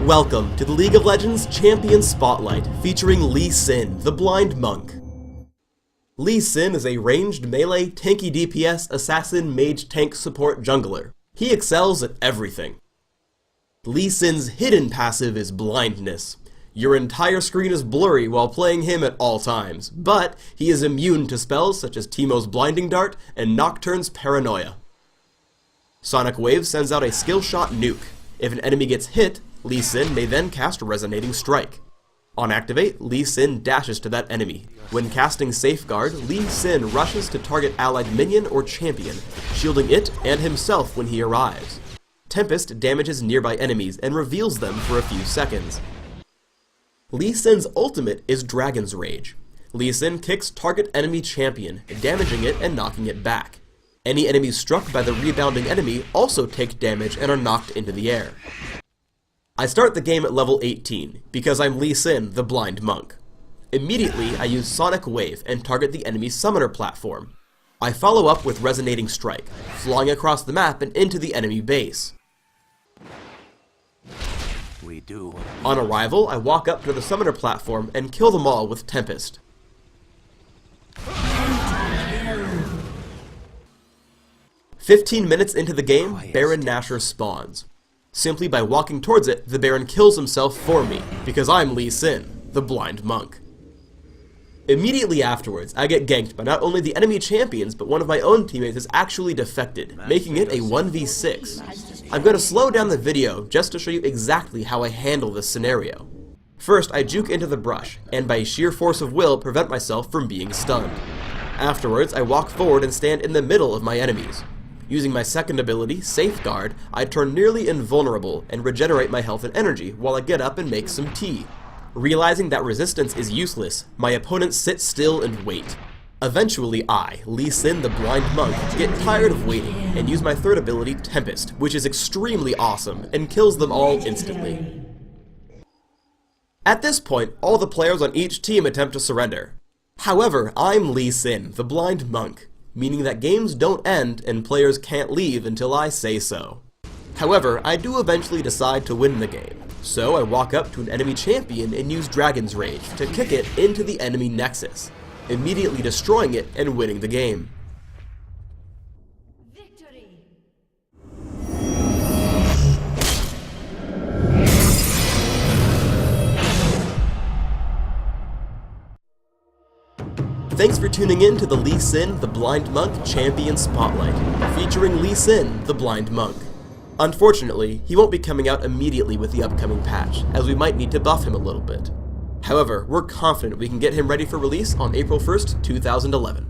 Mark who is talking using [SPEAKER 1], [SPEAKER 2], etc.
[SPEAKER 1] Welcome to the League of Legends Champion Spotlight, featuring Lee Sin, the Blind Monk. Lee Sin is a ranged melee, tanky DPS, assassin, mage, tank, support, jungler. He excels at everything. Lee Sin's hidden passive is blindness. Your entire screen is blurry while playing him at all times, but he is immune to spells such as Teemo's Blinding Dart and Nocturne's Paranoia. Sonic Wave sends out a skill shot nuke. If an enemy gets hit, Lee Sin may then cast Resonating Strike. On activate, Lee Sin dashes to that enemy. When casting Safeguard, Lee Sin rushes to target allied minion or champion, shielding it and himself when he arrives. Tempest damages nearby enemies and reveals them for a few seconds. Lee Sin's ultimate is Dragon's Rage. Lee Sin kicks target enemy champion, damaging it and knocking it back. Any enemies struck by the rebounding enemy also take damage and are knocked into the air. I start the game at level 18, because I'm Lee Sin, the Blind Monk. Immediately, I use Sonic Wave and target the enemy's summoner platform. I follow up with Resonating Strike, flying across the map and into the enemy base. On arrival, I walk up to the summoner platform and kill them all with Tempest. 15 minutes into the game, Baron Nashor spawns. Simply by walking towards it, the Baron kills himself for me, because I'm Lee Sin, the Blind Monk. Immediately afterwards, I get ganked by not only the enemy champions, but one of my own teammates has actually defected, making it a 1v6. I'm going to slow down the video just to show you exactly how I handle this scenario. First, I juke into the brush, and by sheer force of will prevent myself from being stunned. Afterwards, I walk forward and stand in the middle of my enemies. Using my second ability, Safeguard, I turn nearly invulnerable and regenerate my health and energy while I get up and make some tea. Realizing that resistance is useless, my opponents sit still and wait. Eventually I, Lee Sin the Blind Monk, get tired of waiting and use my third ability, Tempest, which is extremely awesome and kills them all instantly. At this point, all the players on each team attempt to surrender. However, I'm Lee Sin, the Blind Monk, meaning that games don't end and players can't leave until I say so. However, I do eventually decide to win the game, so I walk up to an enemy champion and use Dragon's Rage to kick it into the enemy nexus, immediately destroying it and winning the game. Victory! Thanks for tuning in to the Lee Sin, the Blind Monk Champion Spotlight, featuring Lee Sin, the Blind Monk. Unfortunately, he won't be coming out immediately with the upcoming patch, as we might need to buff him a little bit. However, we're confident we can get him ready for release on April 1st, 2011.